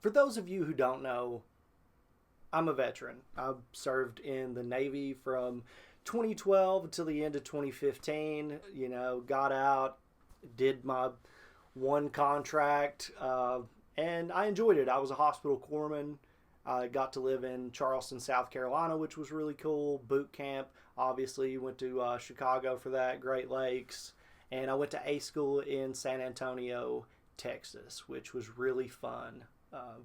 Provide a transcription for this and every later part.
for those of you who don't know, I'm a veteran. I served in the Navy from 2012 until the end of 2015. Got out, did my one contract, and I enjoyed it. I was a hospital corpsman. I got to live in Charleston, South Carolina, which was really cool. Boot camp, obviously, went to Chicago for that, Great Lakes. And I went to A school in San Antonio, Texas, which was really fun.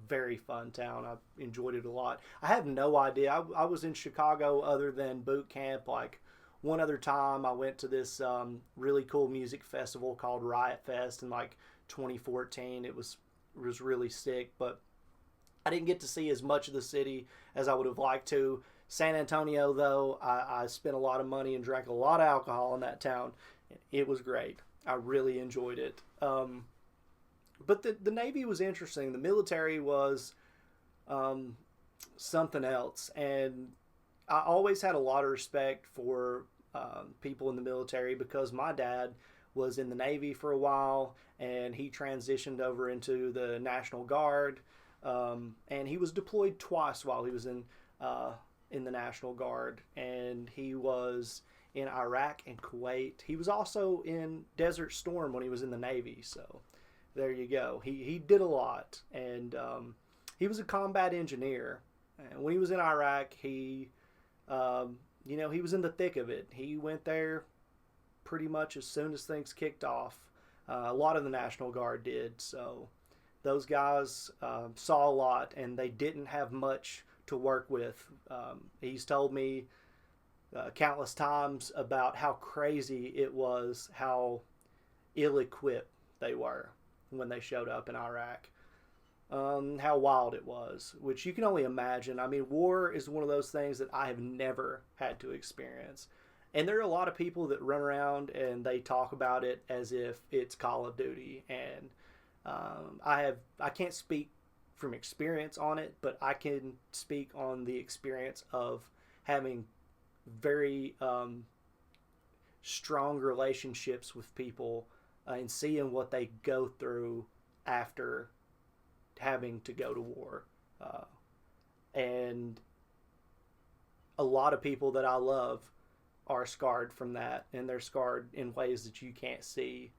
Very fun town. I enjoyed it a lot. I have no idea. I was in Chicago other than boot camp. Like one other time, I went to this really cool music festival called Riot Fest in like 2014. It was really sick, but I didn't get to see as much of the city as I would have liked to. San Antonio, though, I spent a lot of money and drank a lot of alcohol in that town. It was great. I really enjoyed it. But the Navy was interesting. The military was something else. And I always had a lot of respect for people in the military because my dad was in the Navy for a while and he transitioned over into the National Guard. And he was deployed twice while he was in the National Guard. And he was in Iraq and Kuwait. He was also in Desert Storm when he was in the Navy. So there you go. He did a lot, and he was a combat engineer. And when he was in Iraq, he was in the thick of it. He went there pretty much as soon as things kicked off. A lot of the National Guard did. So those guys saw a lot, and they didn't have much to work with. He's told me countless times about how crazy it was, how ill-equipped they were when they showed up in Iraq. How wild it was, which you can only imagine. I mean, war is one of those things that I have never had to experience. And there are a lot of people that run around and they talk about it as if it's Call of Duty. And I can't speak from experience on it, but I can speak on the experience of having very strong relationships with people and seeing what they go through after having to go to war. And a lot of people that I love are scarred from that, and they're scarred in ways that you can't see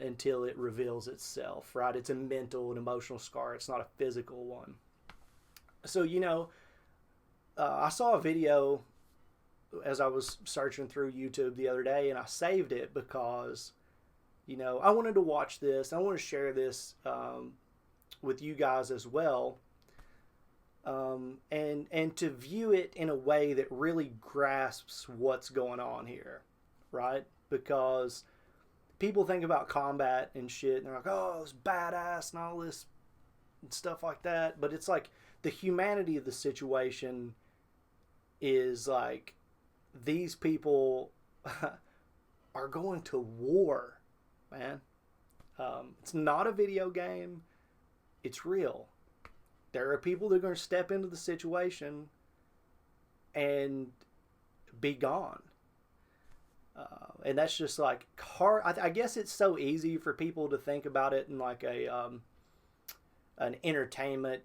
until it reveals itself, right? It's a mental and emotional scar. It's not a physical one. So, I saw a video as I was searching through YouTube the other day, and I saved it because, I wanted to watch this. I want to share this with you guys as well, and to view it in a way that really grasps what's going on here, right? Because people think about combat and shit, and they're like, oh, it's badass and all this and stuff like that. But it's like the humanity of the situation is like these people are going to war, man. It's not a video game. It's real. There are people that are going to step into the situation and be gone. And that's just like hard. I guess it's so easy for people to think about it in like an entertainment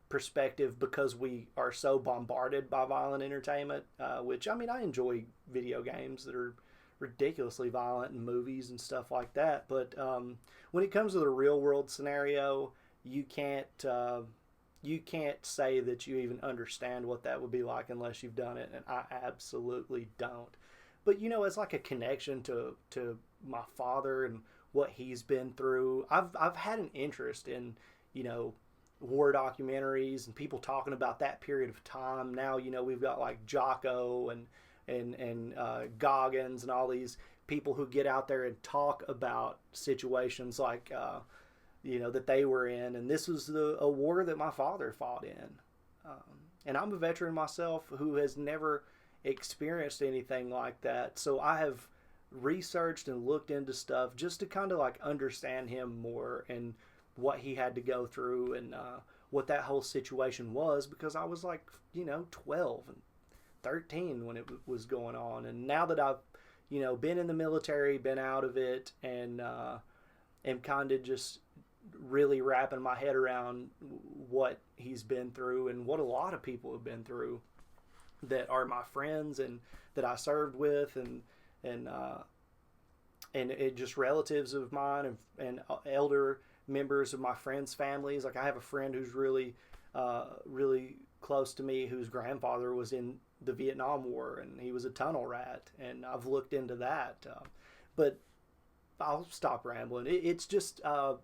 perspective because we are so bombarded by violent entertainment, which, I mean, I enjoy video games that are ridiculously violent and movies and stuff like that. But when it comes to the real world scenario, you can't say that you even understand what that would be like unless you've done it, and I absolutely don't. But it's like a connection to my father and what he's been through. I've had an interest in war documentaries and people talking about that period of time. Now we've got like Jocko and Goggins and all these people who get out there and talk about situations like that they were in, and this was a war that my father fought in. And I'm a veteran myself who has never experienced anything like that. So I have researched and looked into stuff just to kind of like understand him more and what he had to go through and what that whole situation was, because I was like 12 and 13 when it was going on. And now that I've been in the military, been out of it, and am kind of just really wrapping my head around what he's been through and what a lot of people have been through that are my friends and that I served with, and it just relatives of mine and elder members of my friends' families. Like I have a friend who's really close to me whose grandfather was in the Vietnam War and he was a tunnel rat, and I've looked into that. But I'll stop rambling. It's just a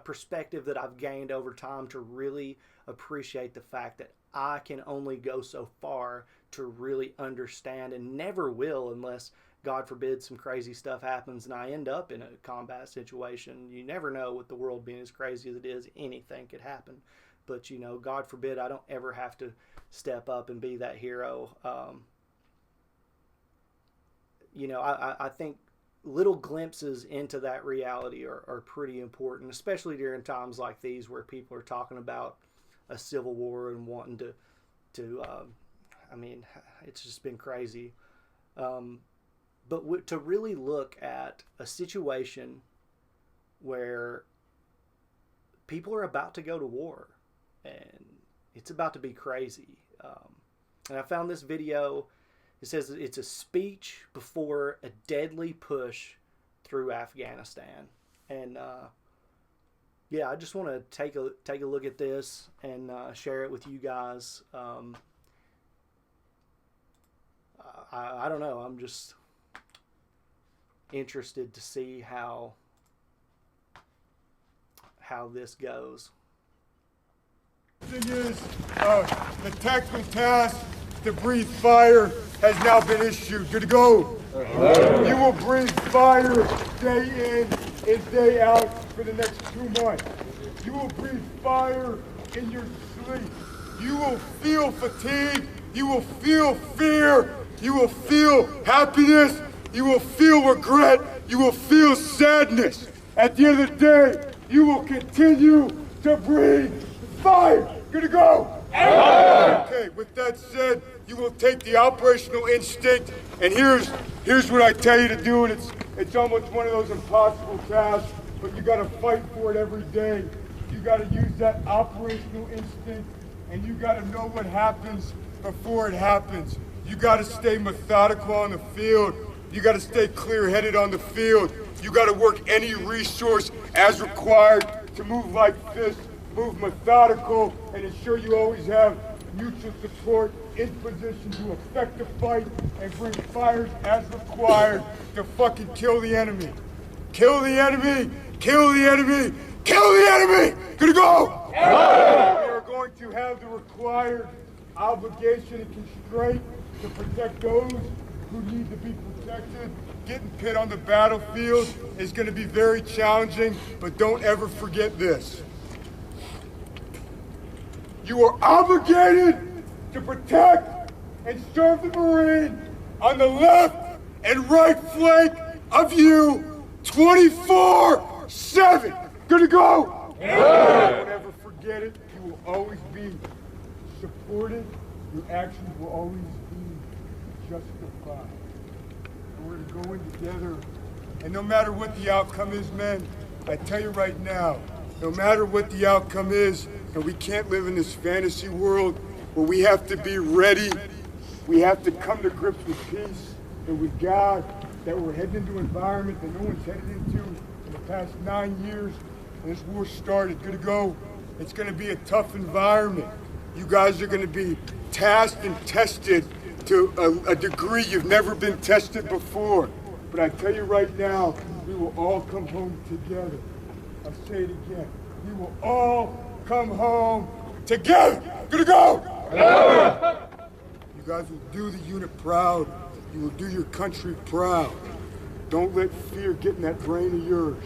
perspective that I've gained over time to really appreciate the fact that I can only go so far to really understand, and never will unless, God forbid, some crazy stuff happens and I end up in a combat situation. You never know, with the world being as crazy as it is, anything could happen. But, you know, God forbid I don't ever have to step up and be that hero. You know, I think little glimpses into that reality are pretty important, especially during times like these where people are talking about a civil war and wanting to I mean, it's just been crazy. But to really look at a situation where people are about to go to war and it's about to be crazy. And I found this video. It says it's a speech before a deadly push through Afghanistan. And yeah, I just want to take a look at this and share it with you guys. I don't know. I'm just interested to see how this goes. The thing is, the tactical task to breathe fire has now been issued. Good to go. You will breathe fire day in and day out for the next 2 months. You will breathe fire in your sleep. You will feel fatigue. You will feel fear. You will feel happiness. You will feel regret. You will feel sadness. At the end of the day, you will continue to breathe fire. Good to go. Okay, with that said, you will take the operational instinct, and here's what I tell you to do, and it's almost one of those impossible tasks, but you gotta fight for it every day. You gotta use that operational instinct, and you gotta know what happens before it happens. You gotta stay methodical on the field. You gotta stay clear-headed on the field. You gotta work any resource as required to move like this, move methodical, and ensure you always have mutual support in position to effect the fight and bring fires as required to fucking kill the enemy. Kill the enemy! Kill the enemy! Kill the enemy! Good to go! We are going to have the required obligation and constraint to protect those who need to be protected. Getting pit on the battlefield is going to be very challenging, but don't ever forget this. You are obligated to protect and serve the Marine on the left and right flank of you 24/7. Good to go? Don't ever forget it. You will always be supported. Your actions will always be justified. We're going to go in together, and no matter what the outcome is, men, I tell you right now, no matter what the outcome is, and we can't live in this fantasy world where we have to be ready. We have to come to grips with peace and with God, that we're heading into an environment that no one's headed into in the past 9 years when this war started. Good to go. It's going to be a tough environment. You guys are going to be tasked and tested to a degree you've never been tested before. But I tell you right now, we will all come home together. I'll say it again. We will all come home together. Good to go. You guys will do the unit proud. You will do your country proud. Don't let fear get in that brain of yours.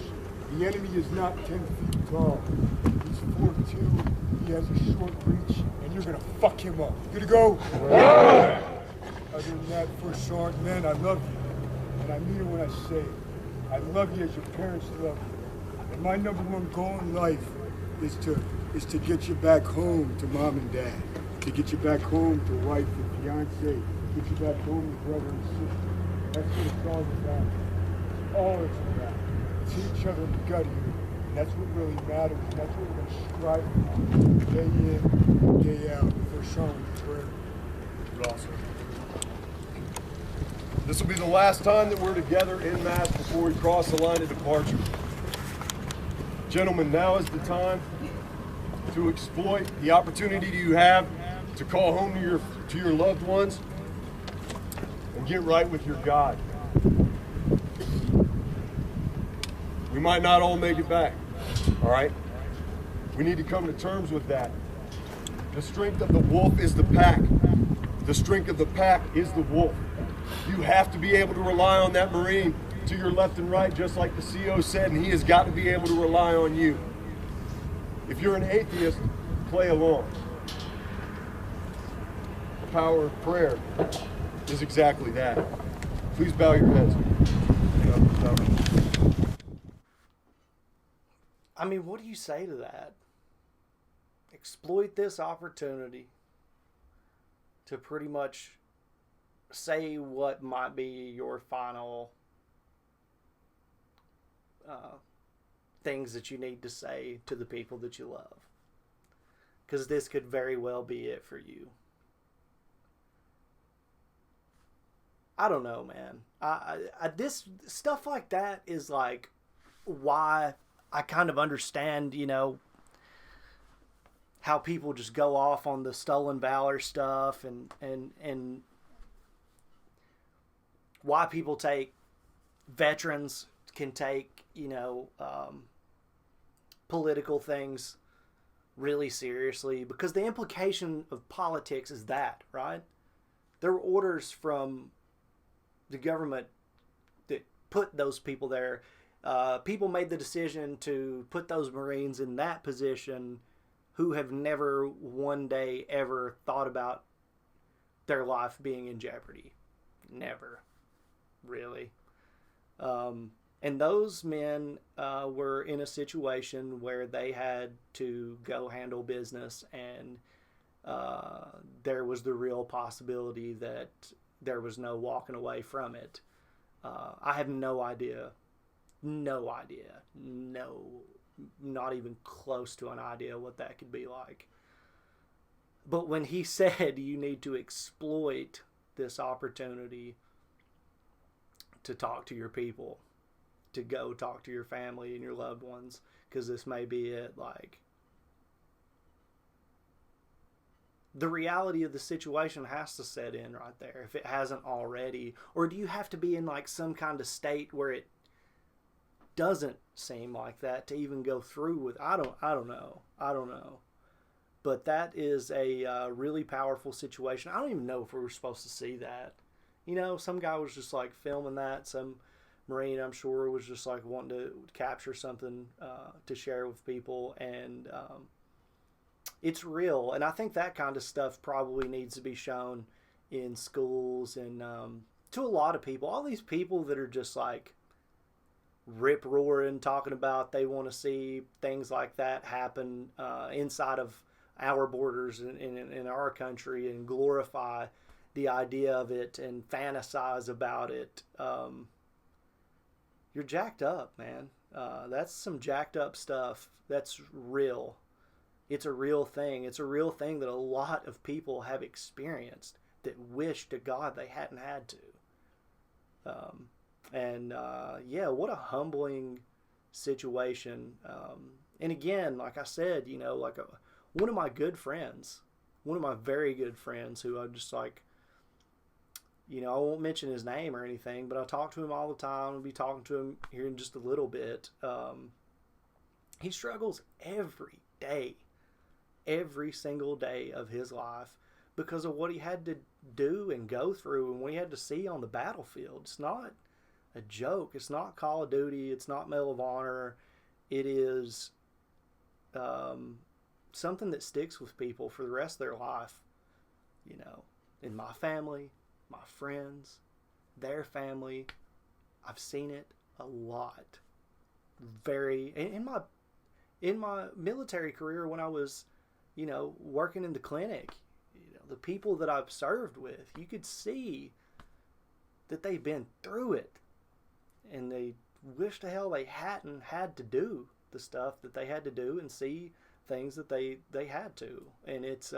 The enemy is not 10 feet tall. He's 4'2". He has a short reach, and you're gonna fuck him up. Good to go. Other than that, First Sergeant, men, I love you, and I mean it when I say it. I love you as your parents love you. And my #1 goal in life is to get you back home to mom and dad, to get you back home to wife and fiance, get you back home to brother and sister. That's what it's all about. All it's about. It's each other in the gut here. And that's what really matters. And that's what we're going to strive for day in, day out. First song of prayer. Awesome. This will be the last time that we're together en masse before we cross the line of departure. Gentlemen, now is the time to exploit the opportunity you have to call home to your loved ones and get right with your God. We might not all make it back, all right? We need to come to terms with that. The strength of the wolf is the pack. The strength of the pack is the wolf. You have to be able to rely on that Marine to your left and right, just like the CO said, and he has got to be able to rely on you. If you're an atheist, play along. The power of prayer is exactly that. Please bow your heads. I mean, what do you say to that? Exploit this opportunity to pretty much say what might be your final things that you need to say to the people that you love. Because this could very well be it for you. I don't know, man. This stuff like that is like why I kind of understand, you know, how people just go off on the stolen valor stuff and why people take veterans can take, you know, political things really seriously, because the implication of politics is that, right? There were orders from the government that put those people there. People made the decision to put those Marines in that position who have never one day ever thought about their life being in jeopardy. Never. Really. And those men were in a situation where they had to go handle business, and there was the real possibility that there was no walking away from it. I have no idea. No idea. No, not even close to an idea what that could be like. But when he said you need to exploit this opportunity to talk to your people, to go talk to your family and your loved ones, because this may be it, like, the reality of the situation has to set in right there if it hasn't already. Or do you have to be in like some kind of state where it doesn't seem like that to even go through with? I don't know. But that is a really powerful situation. I don't even know if we were supposed to see that. You know, some guy was just like filming that. Some Marine, I'm sure, was just like wanting to capture something to share with people. And it's real. And I think that kind of stuff probably needs to be shown in schools and to a lot of people. All these people that are just like rip-roaring, talking about they want to see things like that happen inside of our borders in our country, and glorify the idea of it and fantasize about it. You're jacked up, man. That's some jacked up stuff. That's real. It's a real thing. It's a real thing that a lot of people have experienced that wish to God they hadn't had to. Yeah, what a humbling situation. And again, like I said, you know, like one of my good friends, one of my very good friends who I'm just like, you know, I won't mention his name or anything, but I talk to him all the time. I'll be talking to him here in just a little bit. He struggles every day, every single day of his life, because of what he had to do and go through and what he had to see on the battlefield. It's not a joke. It's not Call of Duty. It's not Medal of Honor. It is something that sticks with people for the rest of their life. You know, in my family, my friends, their family, I've seen it a lot. Very in my military career, when I was, you know, working in the clinic, you know, the people that I've served with, you could see that they've been through it, and they wish to hell they hadn't had to do the stuff that they had to do and see things that they had to. And it's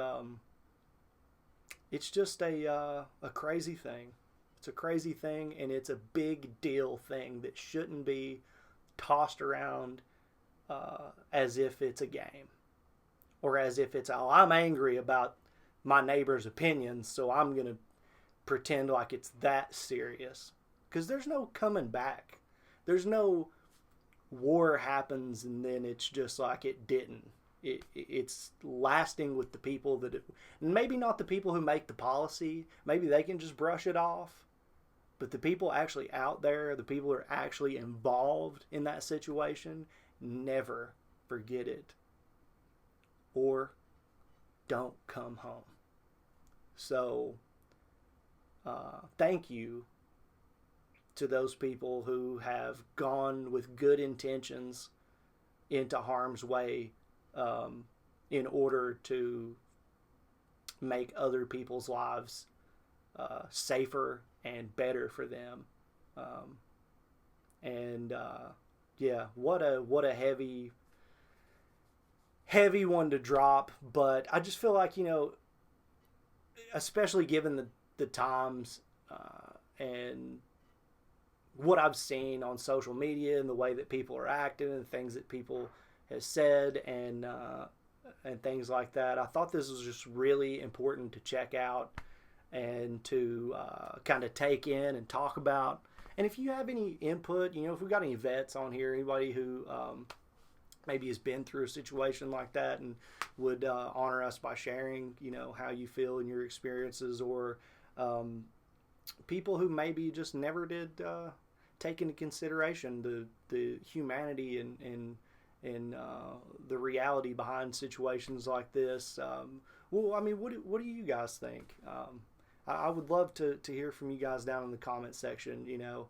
just a crazy thing. It's a crazy thing, and it's a big deal thing that shouldn't be tossed around as if it's a game, or as if it's, oh, I'm angry about my neighbor's opinions, so I'm going to pretend like it's that serious. Because there's no coming back. There's no war happens and then it's just like it didn't. It's lasting with the people that maybe not the people who make the policy. Maybe they can just brush it off. But the people actually out there, the people who are actually involved in that situation, never forget it. Or don't come home. So, thank you to those people who have gone with good intentions into harm's way in order to make other people's lives safer and better for them. Yeah, what a heavy one to drop. But I just feel like, you know, especially given the times and what I've seen on social media and the way that people are acting and things that people have said and things like that, I thought this was just really important to check out and to kind of take in and talk about. And if you have any input, you know, if we've got any vets on here, anybody who maybe has been through a situation like that and would honor us by sharing, you know, how you feel in your experiences, or people who maybe just never did take into consideration the humanity and the reality behind situations like this. Well, I mean, what do you guys think? I would love to hear from you guys down in the comment section. You know,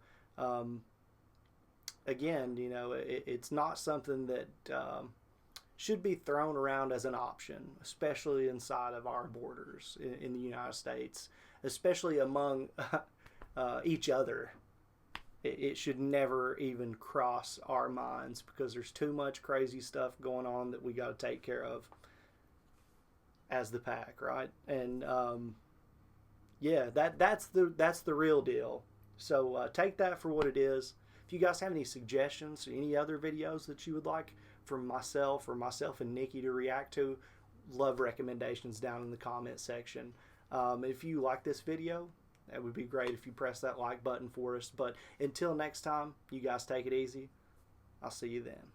again, you know, it's not something that should be thrown around as an option, especially inside of our borders in the United States, especially among each other. It should never even cross our minds, because there's too much crazy stuff going on that we got to take care of as the pack, right? And yeah, that's the real deal. So take that for what it is. If you guys have any suggestions or any other videos that you would like from myself and Nikki to react to, love recommendations down in the comment section. If you like this video, that would be great if you press that like button for us. But until next time, you guys take it easy. I'll see you then.